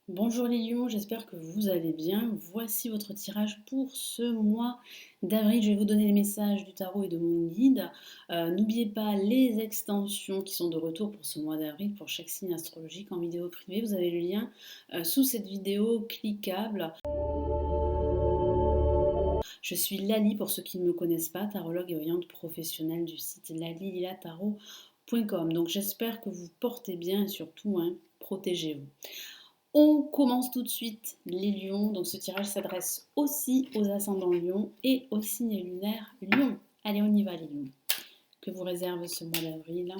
Bonjour les lions, j'espère que vous allez bien. Voici votre tirage pour ce mois d'avril. Je vais vous donner les messages du tarot et de mon guide. N'oubliez pas les extensions qui sont de retour pour ce mois d'avril pour chaque signe astrologique en vidéo privée. Vous avez le lien sous cette vidéo cliquable. Je suis Lali pour ceux qui ne me connaissent pas, tarologue et voyante professionnelle du site lalililatarot.com. Donc j'espère que vous portez bien et surtout protégez-vous. On commence tout de suite les lions. Donc ce tirage s'adresse aussi aux ascendants lions et aux signes lunaires lions. Allez, on y va les lions. Que vous réserve ce mois d'avril?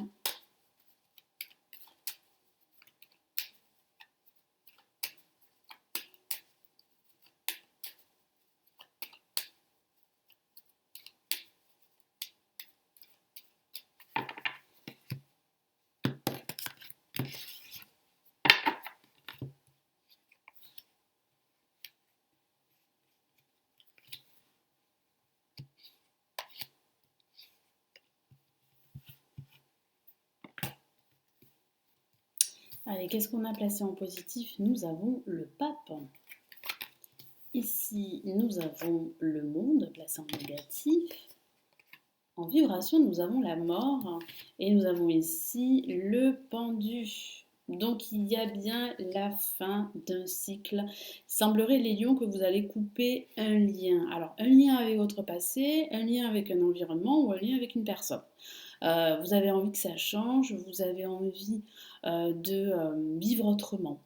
Allez, qu'est-ce qu'on a placé en positif? Nous avons le pape. Ici, nous avons le monde placé en négatif. En vibration, nous avons la mort et nous avons ici le pendu. Donc il y a bien la fin d'un cycle. Il semblerait les lions que vous allez couper un lien. Alors un lien avec votre passé, un lien avec un environnement ou un lien avec une personne. Vous avez envie que ça change, vous avez envie de vivre autrement.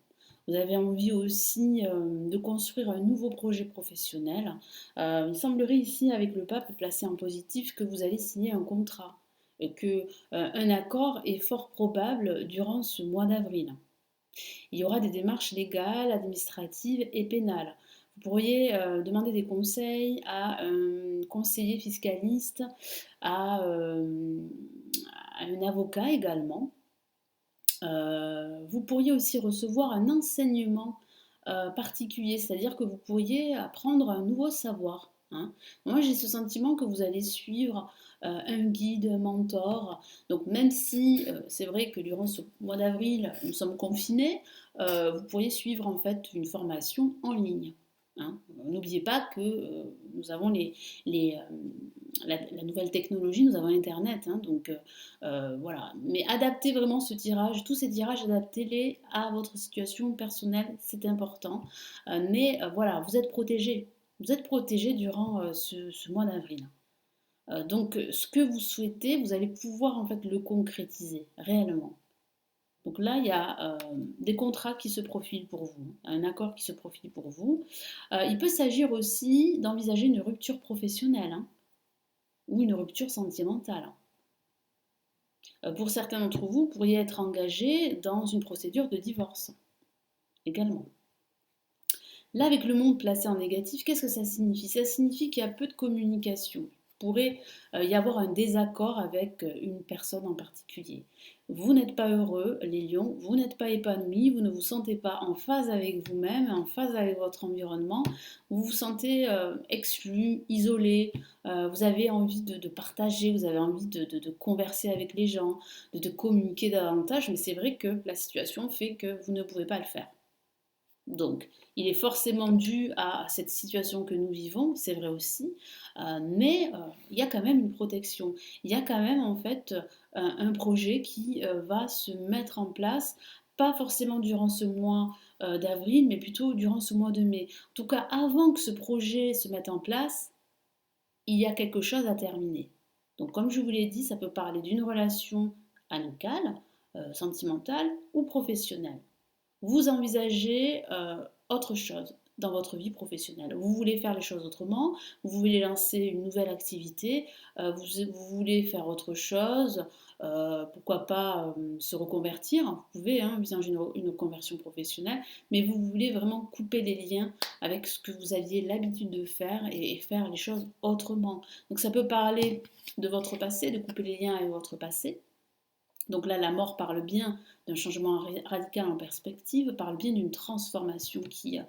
Vous avez envie aussi de construire un nouveau projet professionnel. Il semblerait ici, avec le pape placé en positif, que vous allez signer un contrat et que un accord est fort probable durant ce mois d'avril. Il y aura des démarches légales, administratives et pénales. Vous pourriez demander des conseils à un conseiller fiscaliste, à, à un avocat également. Vous pourriez aussi recevoir un enseignement particulier, c'est-à-dire que vous pourriez apprendre un nouveau savoir. Hein. Moi, j'ai ce sentiment que vous allez suivre un guide, un mentor. Donc, même si c'est vrai que durant ce mois d'avril, nous sommes confinés, vous pourriez suivre en fait une formation en ligne. Hein. N'oubliez pas que nous avons les, la nouvelle technologie, nous avons Internet, hein, donc voilà. Mais adaptez vraiment ce tirage, tous ces tirages, adaptez-les à votre situation personnelle, c'est important. Mais voilà, vous êtes protégé. Vous êtes protégé durant ce mois d'avril. Donc ce que vous souhaitez, vous allez pouvoir en fait le concrétiser réellement. Donc là, il y a des contrats qui se profilent pour vous, un accord qui se profile pour vous. Il peut s'agir aussi d'envisager une rupture professionnelle hein, ou une rupture sentimentale. Pour certains d'entre vous, vous pourriez être engagé dans une procédure de divorce également. Là, avec le monde placé en négatif, qu'est-ce que ça signifie? Ça signifie qu'il y a peu de communication. Il pourrait y avoir un désaccord avec une personne en particulier. Vous n'êtes pas heureux, les lions, vous n'êtes pas épanoui, vous ne vous sentez pas en phase avec vous-même, en phase avec votre environnement, vous vous sentez exclu, isolé, vous avez envie de partager, vous avez envie de converser avec les gens, de communiquer davantage, mais c'est vrai que la situation fait que vous ne pouvez pas le faire. Donc, il est forcément dû à cette situation que nous vivons, c'est vrai aussi, mais il y a quand même une protection. Il y a quand même en fait un projet qui va se mettre en place, pas forcément durant ce mois d'avril, mais plutôt durant ce mois de mai. En tout cas, avant que ce projet se mette en place, il y a quelque chose à terminer. Donc, comme je vous l'ai dit, ça peut parler d'une relation amicale, sentimentale ou professionnelle. Vous envisagez autre chose dans votre vie professionnelle. Vous voulez faire les choses autrement, vous voulez lancer une nouvelle activité, vous voulez faire autre chose, pourquoi pas se reconvertir, vous pouvez envisager une conversion professionnelle, mais vous voulez vraiment couper les liens avec ce que vous aviez l'habitude de faire et faire les choses autrement. Donc ça peut parler de votre passé, de couper les liens avec votre passé, donc là, la mort parle bien d'un changement radical en perspective, parle bien d'une transformation qui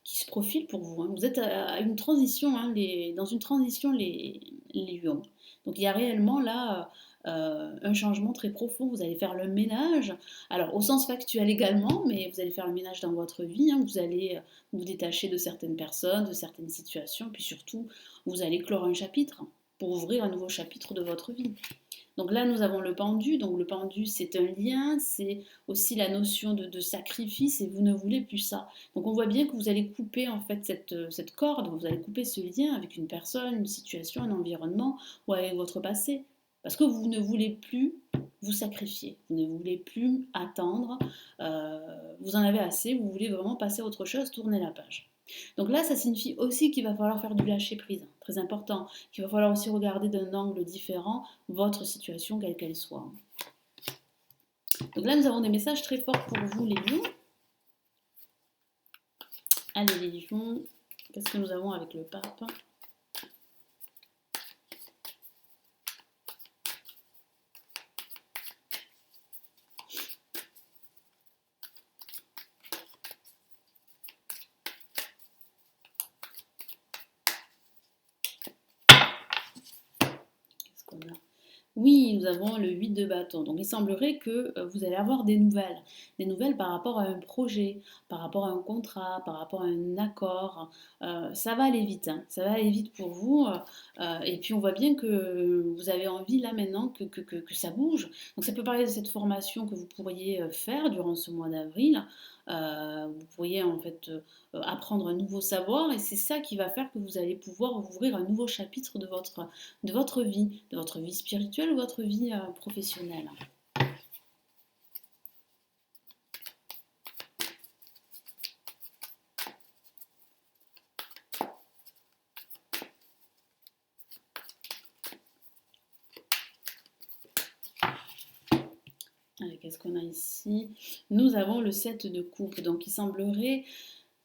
se profile pour vous. Hein. Vous êtes à une transition, hein, dans une transition les lions. Donc il y a réellement là un changement très profond. Vous allez faire le ménage, alors au sens factuel également, mais vous allez faire le ménage dans votre vie, hein. Vous allez vous détacher de certaines personnes, de certaines situations, puis surtout, vous allez clore un chapitre pour ouvrir un nouveau chapitre de votre vie. Donc là, nous avons le pendu. Donc le pendu, c'est un lien, c'est aussi la notion de sacrifice et vous ne voulez plus ça. Donc on voit bien que vous allez couper en fait cette corde, vous allez couper ce lien avec une personne, une situation, un environnement ou avec votre passé. Parce que vous ne voulez plus vous sacrifier, vous ne voulez plus attendre, vous en avez assez, vous voulez vraiment passer à autre chose, tourner la page. Donc là, ça signifie aussi qu'il va falloir faire du lâcher-prise, très important, qu'il va falloir aussi regarder d'un angle différent votre situation, quelle qu'elle soit. Donc là, nous avons des messages très forts pour vous, les lions. Allez, les lions, qu'est-ce que nous avons avec le pape ? Qu'est-ce qu'on a ? Oui, nous avons le 8 de bâton. Donc il semblerait que vous allez avoir des nouvelles par rapport à un projet, par rapport à un contrat, par rapport à un accord. Ça va aller vite, hein. Ça va aller vite pour vous. Et puis on voit bien que vous avez envie là maintenant que ça bouge. Donc ça peut parler de cette formation que vous pourriez faire durant ce mois d'avril. Vous pourriez en fait apprendre un nouveau savoir et c'est ça qui va faire que vous allez pouvoir ouvrir un nouveau chapitre de votre vie spirituelle ou votre vie professionnelle. Allez, qu'est-ce qu'on a ici? Nous avons le 7 de coupe, donc il semblerait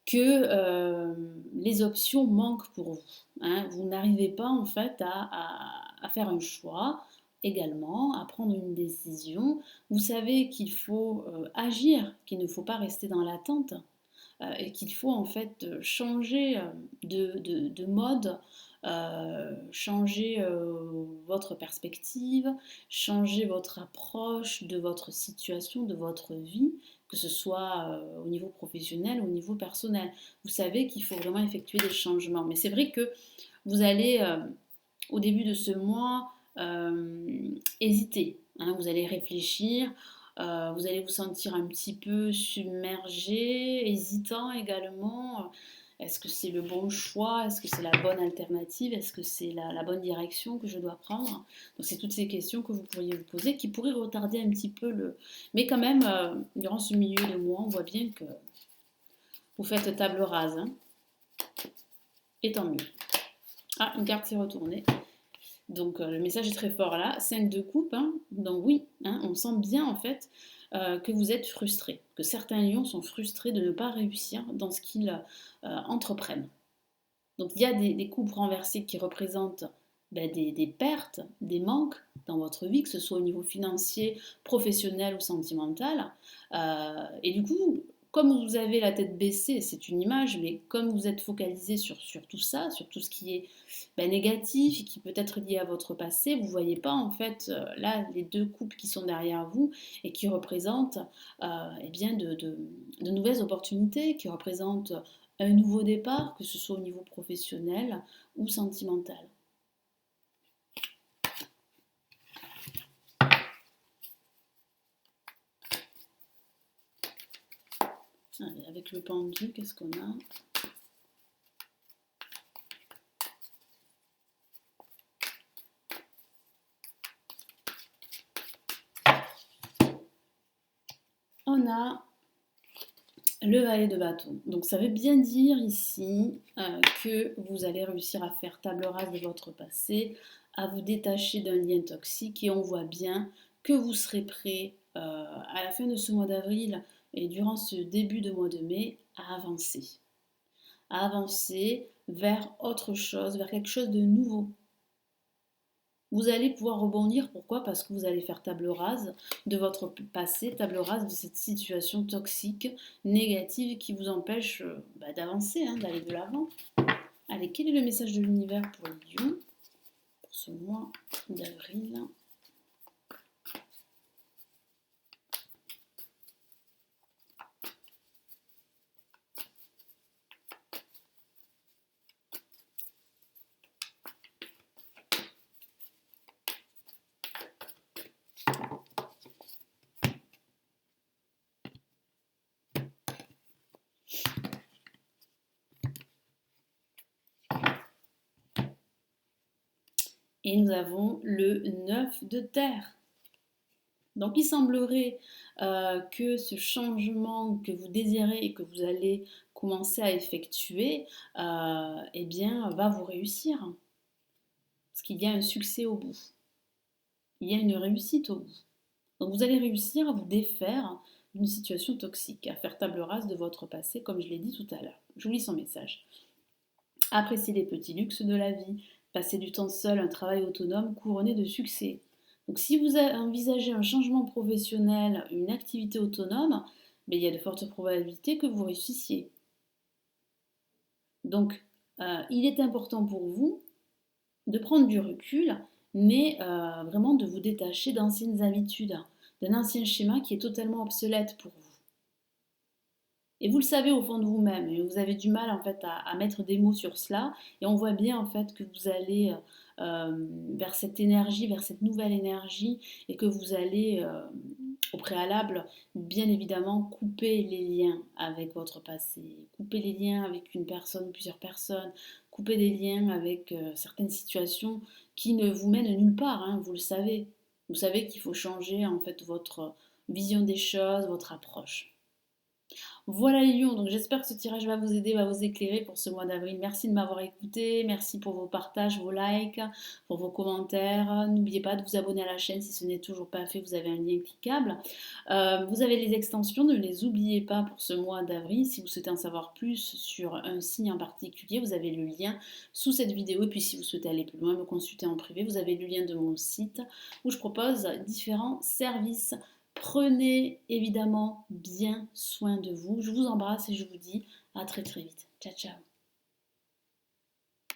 que les options manquent pour vous, hein. Vous n'arrivez pas en fait à faire un choix également, à prendre une décision. Vous savez qu'il faut agir, qu'il ne faut pas rester dans l'attente et qu'il faut en fait changer de mode, changer votre perspective, changer votre approche de votre situation, de votre vie, que ce soit au niveau professionnel ou au niveau personnel. Vous savez qu'il faut vraiment effectuer des changements. Mais c'est vrai que vous allez, au début de ce mois, hésiter, hein. Vous allez réfléchir, vous allez vous sentir un petit peu submergé, hésitant également. Est-ce que c'est le bon choix? Est-ce que c'est la bonne alternative? Est-ce que c'est la bonne direction que je dois prendre? Donc c'est toutes ces questions que vous pourriez vous poser, qui pourraient retarder un petit peu le... Mais quand même, durant ce milieu de mois, on voit bien que vous faites table rase, hein. Et tant mieux. Ah, une carte s'est retournée. Donc le message est très fort là, 5 de coupe, hein. Donc oui, hein, on sent bien en fait que vous êtes frustré, que certains lions sont frustrés de ne pas réussir dans ce qu'ils entreprennent. Donc il y a des coupes renversées qui représentent des pertes, des manques dans votre vie, que ce soit au niveau financier, professionnel ou sentimental. Et du coup, comme vous avez la tête baissée, c'est une image, mais comme vous êtes focalisé sur tout ça, sur tout ce qui est négatif et qui peut être lié à votre passé, vous ne voyez pas en fait là les deux coupes qui sont derrière vous et qui représentent eh bien de nouvelles opportunités, qui représentent un nouveau départ, que ce soit au niveau professionnel ou sentimental. Allez, avec le pendu, qu'est-ce qu'on a? On a le valet de bâton. Donc ça veut bien dire ici que vous allez réussir à faire table rase de votre passé, à vous détacher d'un lien toxique et on voit bien que vous serez prêt à la fin de ce mois d'avril et durant ce début de mois de mai à avancer vers autre chose, vers quelque chose de nouveau. Vous allez pouvoir rebondir, pourquoi? Parce que vous allez faire table rase de votre passé, table rase de cette situation toxique, négative qui vous empêche d'avancer, hein, d'aller de l'avant. Allez, quel est le message de l'univers pour les lions pour ce mois d'avril? Et nous avons le 9 de terre. Donc il semblerait que ce changement que vous désirez et que vous allez commencer à effectuer, eh bien, va vous réussir. Parce qu'il y a un succès au bout. Il y a une réussite au bout. Donc vous allez réussir à vous défaire d'une situation toxique, à faire table rase de votre passé, comme je l'ai dit tout à l'heure. Je vous lis son message. Appréciez les petits luxes de la vie, passez du temps seul, un travail autonome couronné de succès. Donc si vous envisagez un changement professionnel, une activité autonome, mais il y a de fortes probabilités que vous réussissiez. Donc il est important pour vous de prendre du recul, mais vraiment de vous détacher d'anciennes habitudes, d'un ancien schéma qui est totalement obsolète pour vous. Et vous le savez au fond de vous-même, et vous avez du mal en fait à mettre des mots sur cela, et on voit bien en fait que vous allez vers cette énergie, vers cette nouvelle énergie, et que vous allez au préalable, bien évidemment, couper les liens avec votre passé, couper les liens avec une personne, plusieurs personnes, couper des liens avec certaines situations qui ne vous mènent nulle part, hein, vous le savez. Vous savez qu'il faut changer en fait votre vision des choses, votre approche. Voilà les lions, donc j'espère que ce tirage va vous aider, va vous éclairer pour ce mois d'avril. Merci de m'avoir écouté, merci pour vos partages, vos likes, pour vos commentaires. N'oubliez pas de vous abonner à la chaîne si ce n'est toujours pas fait, vous avez un lien cliquable. Vous avez les extensions, ne les oubliez pas pour ce mois d'avril. Si vous souhaitez en savoir plus sur un signe en particulier, vous avez le lien sous cette vidéo. Et puis si vous souhaitez aller plus loin, me consulter en privé, vous avez le lien de mon site où je propose différents services. Prenez évidemment bien soin de vous. Je vous embrasse et je vous dis à très très vite. Ciao ciao.